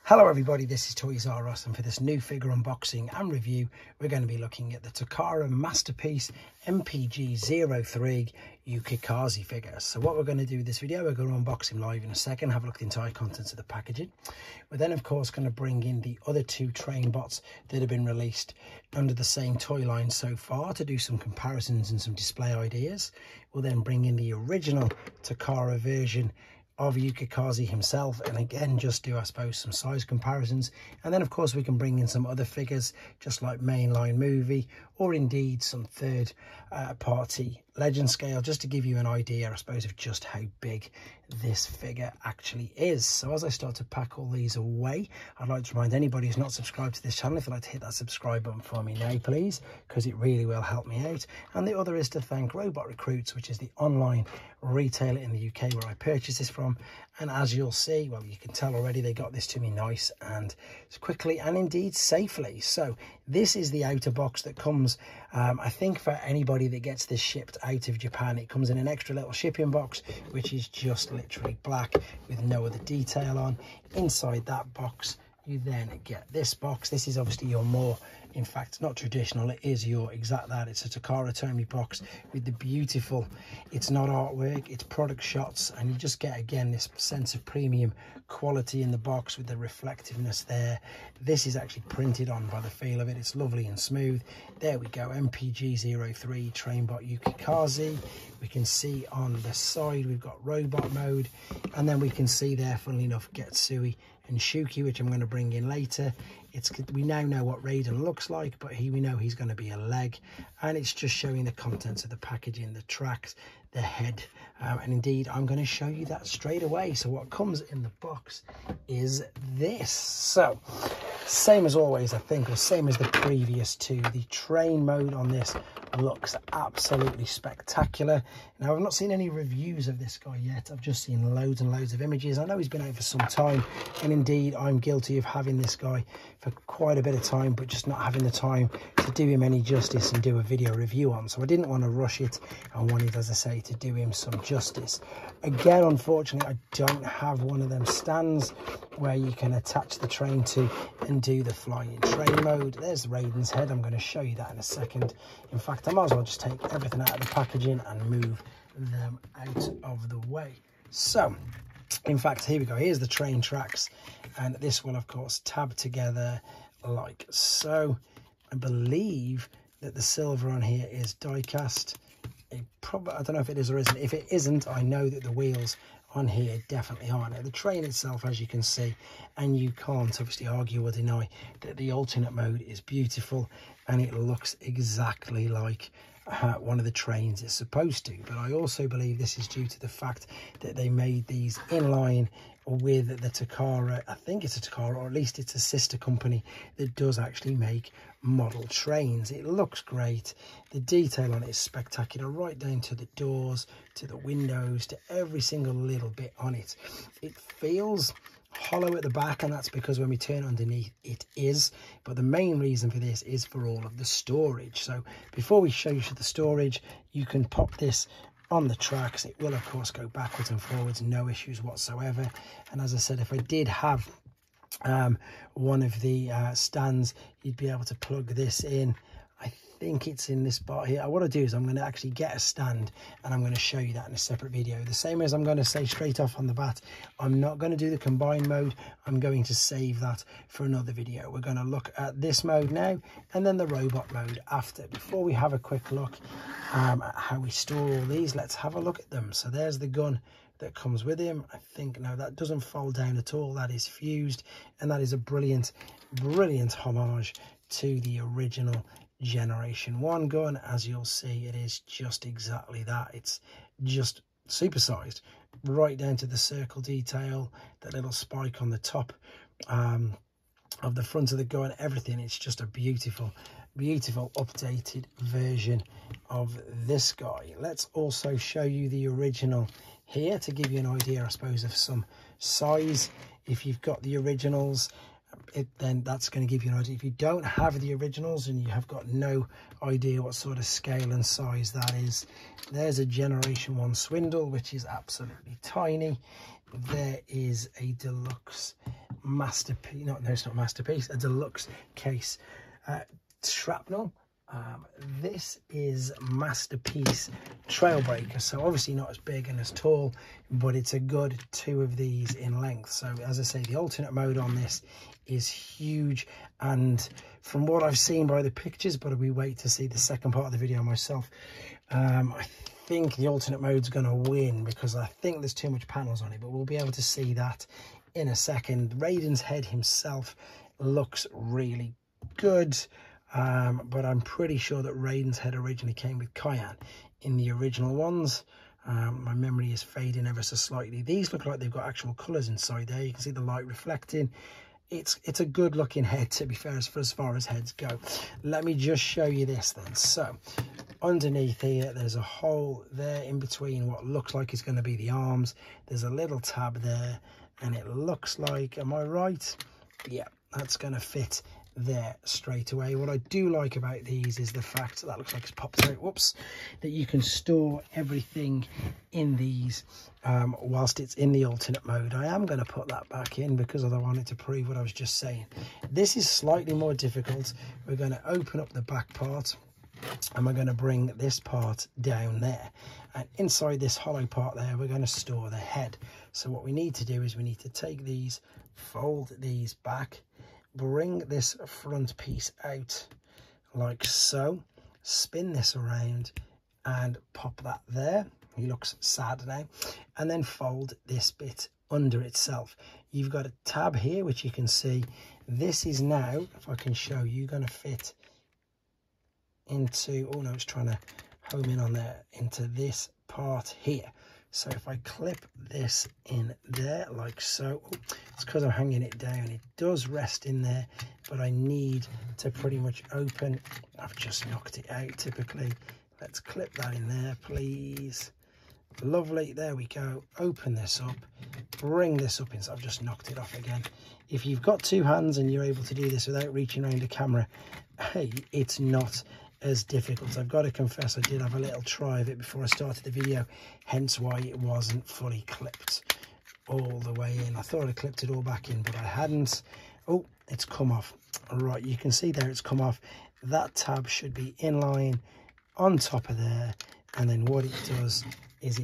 Hello everybody, this is Toys R Us, and for this new figure unboxing and review we're going to be looking at the Takara Masterpiece MPG 03 Yukikaze figure. So what we're going to do with this video, we're going to unbox him live in a second, have a look at the entire contents of the packaging. We're then of course going to bring in the other two train bots that have been released under the same toy line so far to do some comparisons and some display ideas. We'll then bring in the original Takara version of Yukikaze himself, and again just do, I suppose, some size comparisons. And then of course we can bring in some other figures just like mainline movie or indeed some third party legend scale, just to give you an idea, I suppose, of just how big this figure actually is. So as I start to pack all these away, I'd like to remind anybody who's not subscribed to this channel, if you'd like to hit that subscribe button for me now please, because it really will help me out. And the other is to thank Robot Recruits, which is the online retailer in the UK where I purchased this from. And as you'll see, well, you can tell already, they got this to me nice and quickly and indeed safely. So this is the outer box that comes, I think for anybody that gets this shipped out of Japan, it comes in an extra little shipping box, which is just literally black with no other detail on. Inside that box, you then get this box. This is obviously your more, in fact, not traditional, it is your exact that. It's a Takara tomy box with the beautiful, it's not artwork, it's product shots, and you just get again this sense of premium quality in the box with the reflectiveness there. This is actually printed on by the feel of it, it's lovely and smooth. There we go, MPG 03 trainbot Yukikaze. We can see on the side we've got robot mode, and then we can see there, funnily enough, Getsui and Shuki, which I'm going to bring in later. We now know what Raiden looks like, but we know he's going to be a leg, and it's just showing the contents of the packaging, the tracks, the head, and indeed I'm going to show you that straight away. So what comes in the box is this. So same as always, I think, or same as the previous two, the train mode on this looks absolutely spectacular. Now, I've not seen any reviews of this guy yet. I've just seen loads and loads of images. I know he's been out for some time, and indeed I'm guilty of having this guy for quite a bit of time, but just not having the time to do him any justice and do a video review on. So I didn't want to rush it. I wanted, as I say, to do him some justice. Again, unfortunately, I don't have one of them stands where you can attach the train to and do the flying train mode. There's Raiden's head. I'm going to show you that in a second. In fact, I might as well just take everything out of the packaging and move them out of the way. So in fact, here we go. Here's the train tracks, and this will of course tab together like so. I believe that the silver on here is die cast. I don't know if it is or isn't. If it isn't, I know that the wheels on here definitely are. Now, the train itself, as you can see, and you can't obviously argue or deny that the alternate mode is beautiful, and it looks exactly like one of the trains is supposed to. But I also believe this is due to the fact that they made these in line with the Takara. I think it's a Takara, or at least it's a sister company that does actually make model trains. It looks great. The detail on it is spectacular, right down to the doors, to the windows, to every single little bit on it. It feels hollow at the back, and that's because when we turn underneath it is, but the main reason for this is for all of the storage. So before we show you the storage, you can pop this on the tracks. It will of course go backwards and forwards, no issues whatsoever. And as I said, if I did have one of the stands, you'd be able to plug this in. I think it's in this part here. What I'll do is I'm going to actually get a stand, and I'm going to show you that in a separate video. The same as I'm going to say straight off on the bat, I'm not going to do the combined mode. I'm going to save that for another video. We're going to look at this mode now, and then the robot mode after. Before we have a quick look at how we store all these, let's have a look at them. So there's the gun that comes with him. I think, no, that doesn't fold down at all. That is fused, and that is a brilliant homage to the original Generation 1 gun. As you'll see, it is just exactly that. It's just supersized right down to the circle detail, that little spike on the top of the front of the gun, everything. It's just a beautiful updated version of this guy. Let's also show you the original here to give you an idea, I suppose, of some size. If you've got the originals, then that's going to give you an idea. If you don't have the originals and you have got no idea what sort of scale and size that is, there's a Generation 1 Swindle, which is absolutely tiny. There is a deluxe masterpiece, no, it's not masterpiece, a deluxe case. Shrapnel. This is Masterpiece Trailbreaker, so obviously not as big and as tall, but it's a good 2 of these in length. So as I say, the alternate mode on this is huge, and from what I've seen by the pictures, but we wait to see the second part of the video myself, I think the alternate mode's going to win because I think there's too much panels on it, but we'll be able to see that in a second. Raiden's head himself looks really good. But I'm pretty sure that Raiden's head originally came with Cayenne in the original ones. My memory is fading ever so slightly. These look like they've got actual colours inside there. You can see the light reflecting. It's a good looking head, to be fair, as far as heads go. Let me just show you this then. So underneath here, there's a hole there in between what looks like is going to be the arms. There's a little tab there, and it looks like, am I right? Yeah, that's going to fit there straight away. What I do like about these is the fact that looks like it's popped out, whoops, that you can store everything in these whilst it's in the alternate mode. I am going to put that back in because I wanted to prove what I was just saying. This is slightly more difficult. We're going to open up the back part and we're going to bring this part down there, and inside this hollow part there we're going to store the head. So what we need to do is we need to take these, fold these back, bring this front piece out like so, spin this around and pop that there. He looks sad now. And then fold this bit under itself. You've got a tab here which you can see. This is now, if I can show you, going to fit into, oh no, it's trying to home in on there, into this part here. So if I clip this in there like so, oh, it's because I'm hanging it down. It does rest in there, but I need to pretty much open. I've just knocked it out typically. Let's clip that in there, please. Lovely, there we go. Open this up, bring this up inside. I've just knocked it off again. If you've got 2 hands and you're able to do this without reaching around the camera, hey, it's not as difficult. I've got to confess, I did have a little try of it before I started the video, hence why it wasn't fully clipped all the way in. I thought I clipped it all back in, but I hadn't. Oh, it's come off. All right, you can see there it's come off. That tab should be in line on top of there, and then what it does is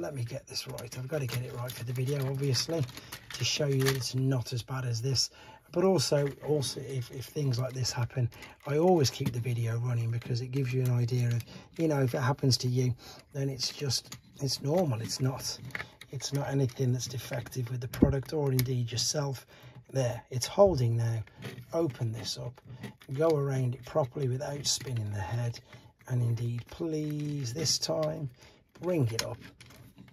let me get this right. I've got to get it right for the video, obviously, to show you that it's not as bad as this. But also if things like this happen, I always keep the video running because it gives you an idea of, you know, if it happens to you, then it's normal. It's not anything that's defective with the product or indeed yourself. There, it's holding now. Open this up, go around it properly without spinning the head, and indeed, please, this time, bring it up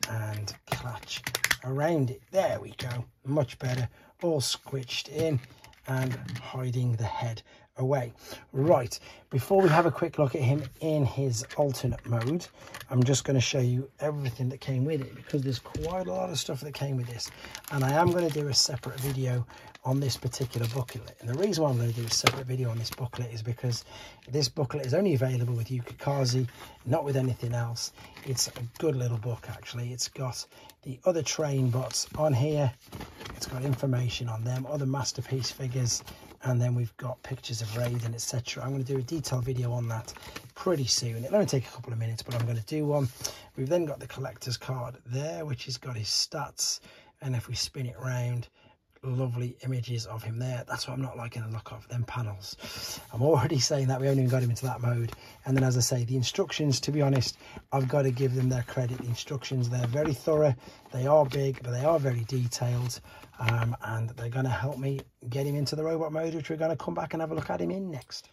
and clutch around it. There we go, much better. All squished in and hiding the head away. Right, before we have a quick look at him in his alternate mode, I'm just going to show you everything that came with it, because there's quite a lot of stuff that came with this, and I am going to do a separate video on this particular booklet. And the reason why I'm going to do a separate video on this booklet is because this booklet is only available with Yukikaze, not with anything else. It's a good little book, actually. It's got the other train bots on here, it's got information on them, other Masterpiece figures, and then we've got pictures of Raiden, etc. I'm going to do a detailed video on that pretty soon. It'll only take a couple of minutes, but I'm going to do one. We've then got the collector's card there, which has got his stats, and if we spin it around, lovely images of him there. That's what I'm not liking the look of, them panels. I'm already saying that we haven't even got him into that mode. And then, as I say, the instructions, to be honest, I've got to give them their credit. The instructions, they're very thorough, they are big, but they are very detailed, and they're going to help me get him into the robot mode, which we're going to come back and have a look at him in next.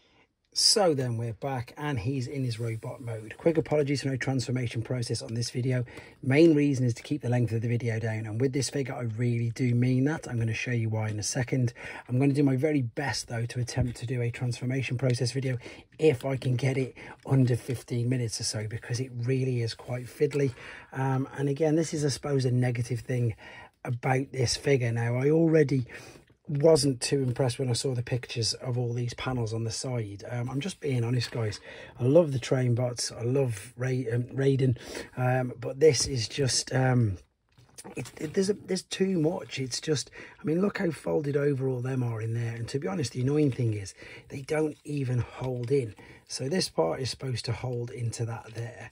So then we're back and he's in his robot mode. Quick apologies for no transformation process on this video. Main reason is to keep the length of the video down, and with this figure I really do mean that. I'm going to show you why in a second. I'm going to do my very best though to attempt to do a transformation process video if I can get it under 15 minutes or so, because it really is quite fiddly. And again, this is I suppose a negative thing about this figure. Now, I already wasn't too impressed when I saw the pictures of all these panels on the side. I'm just being honest, guys. I love the train bots, I love Raiden, but this is just there's too much. It's just, I mean, look how folded over all them are in there. And to be honest, the annoying thing is they don't even hold in. So this part is supposed to hold into that there.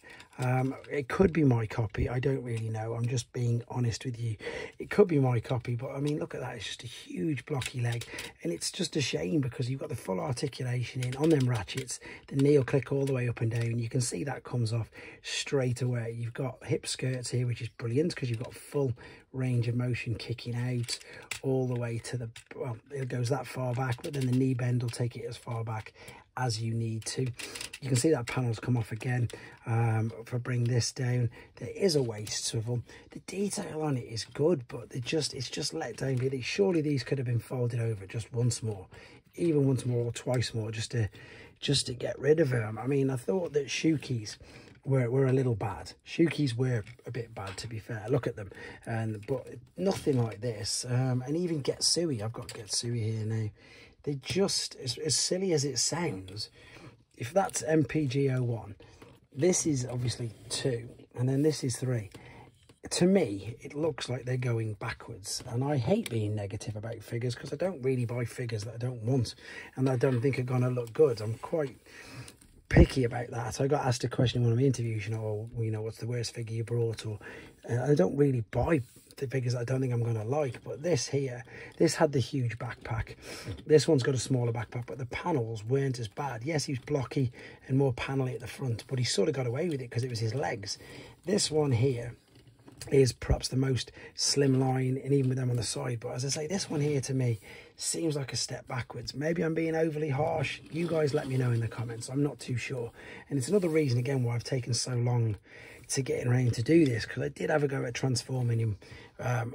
It could be my copy. I don't really know. I'm just being honest with you. It could be my copy, but I mean, look at that. It's just a huge blocky leg. And it's just a shame because you've got the full articulation in on them ratchets. The knee will click all the way up and down. You can see that comes off straight away. You've got hip skirts here, which is brilliant because you've got full range of motion kicking out all the way to the, well, it goes that far back, but then the knee bend will take it as far back as you need to. You can see that panel's come off again. If I bring this down, there is a waist swivel. The detail on it is good, but it's just let down really. Surely these could have been folded over just once more, even once more or twice more, just to get rid of them. I mean, I thought that Shuki's were a little bad. Shuki's were a bit bad, to be fair. Look at them, but nothing like this. And even Getsui, I've got Getsui here now. They just, as silly as it sounds, if that's MPG 01, this is obviously 2, and then this is 3. To me, it looks like they're going backwards, and I hate being negative about figures because I don't really buy figures that I don't want and I don't think are going to look good. I'm quite picky about that. I got asked a question in one of my interviews, what's the worst figure you brought? Or I don't really buy the figures that I don't think I'm going to like, but this here, this had the huge backpack. This one's got a smaller backpack, but the panels weren't as bad. Yes, he was blocky and more panelly at the front, but he sort of got away with it because it was his legs. This one here is perhaps the most slimline, and even with them on the side, but as I say, this one here to me seems like a step backwards. Maybe I'm being overly harsh. You guys let me know in the comments. I'm not too sure, and it's another reason again why I've taken so long to get around to do this, because I did have a go at transforming him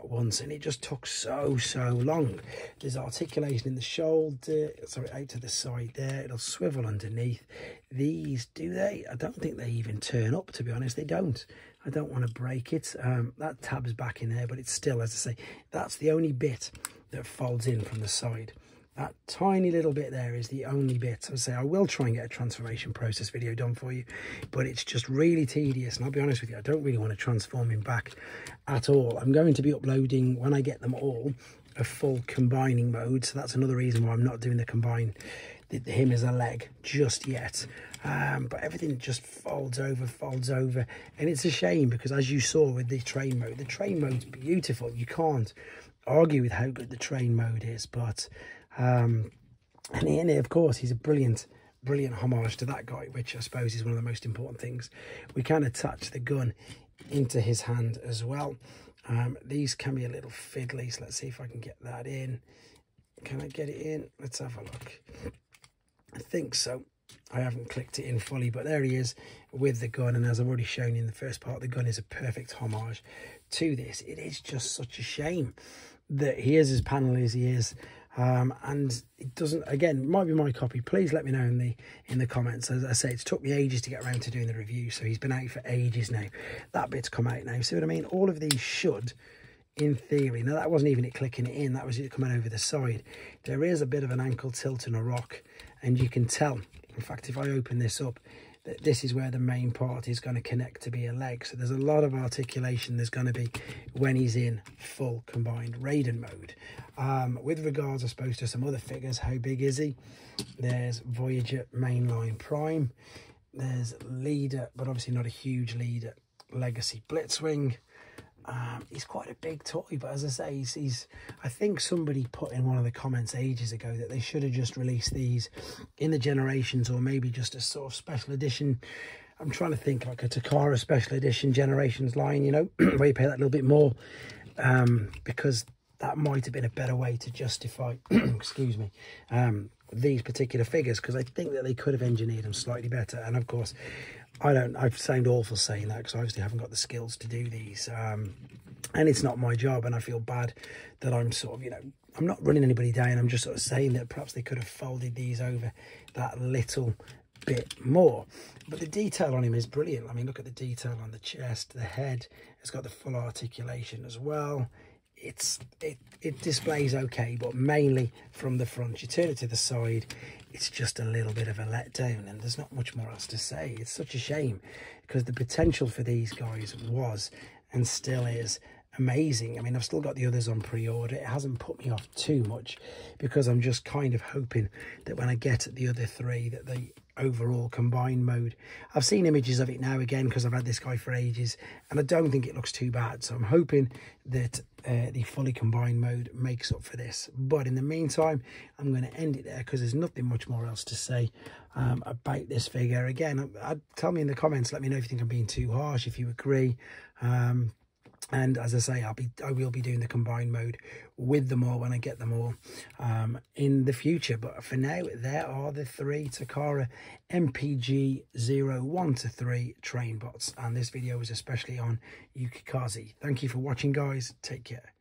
once, and it just took so long. There's articulation in the shoulder, sorry, out to the side there. It'll swivel underneath. These, do they? I don't think they even turn up, to be honest. They don't. I don't want to break it. That tab's back in there, but it's still, as I say, that's the only bit that folds in from the side. That tiny little bit there is the only bit. As I say, I will try and get a transformation process video done for you, but it's just really tedious. And I'll be honest with you, I don't really want to transform him back at all. I'm going to be uploading, when I get them all, a full combining mode. So that's another reason why I'm not doing the combine, him as a leg just yet. But everything just folds over. And it's a shame because, as you saw with the train mode's beautiful. You can't argue with how good the train mode is, but and in it, of course, he's a brilliant homage to that guy, which I suppose is one of the most important things. We can attach the gun into his hand as well. These can be a little fiddly, so let's see if I can get that in. Can I get it in? Let's have a look. I think so. I haven't clicked it in fully, but there he is with the gun, and as I've already shown you in the first part, the gun is a perfect homage to this. It is just such a shame that he is as panel as he is, and it doesn't, again, might be my copy. Please let me know in the comments. As I say, it's took me ages to get around to doing the review, so he's been out for ages now. That bit's come out now. See what I mean? All of these should, in theory, now that wasn't even it clicking it in, that was it coming over the side. There is a bit of an ankle tilt and a rock, and you can tell. In fact, if I open this up, that this is where the main part is going to connect to be a leg. So there's a lot of articulation there's going to be when he's in full combined Raiden mode. With regards, I suppose, to some other figures, how big is he? There's Voyager Mainline Prime. There's Leader, but obviously not a huge Leader, Legacy Blitzwing. He's quite a big toy, but as I say, he's I think somebody put in one of the comments ages ago that they should have just released these in the Generations, or maybe just a sort of special edition. I'm trying to think, like a Takara special edition Generations line, you know, where you pay that little bit more, because that might have been a better way to justify excuse me, these particular figures, because I think that they could have engineered them slightly better. And of course, I sound awful saying that because I obviously haven't got the skills to do these, and it's not my job, and I feel bad that I'm sort of, you know, I'm not running anybody down. I'm just sort of saying that perhaps they could have folded these over that little bit more. But the detail on him is brilliant. I mean, look at the detail on the chest, the head. It's got the full articulation as well. It displays okay, but mainly from the front. You turn it to the side, it's just a little bit of a letdown, and there's not much more else to say. It's such a shame because the potential for these guys was and still is amazing. I mean, I've still got the others on pre-order. It hasn't put me off too much because I'm just kind of hoping that when I get the other three, that the overall combined mode, I've seen images of it now again because I've had this guy for ages, and I don't think it looks too bad. So I'm hoping that the fully combined mode makes up for this. But in the meantime, I'm going to end it there because there's nothing much more else to say about this figure. Again, tell me in the comments, let me know if you think I'm being too harsh, if you agree. And as I say, I will be doing the combined mode with them all when I get them all in the future. But for now, there are the three Takara MPG 1 to 3 train bots. And this video was especially on Yukikaze. Thank you for watching, guys. Take care.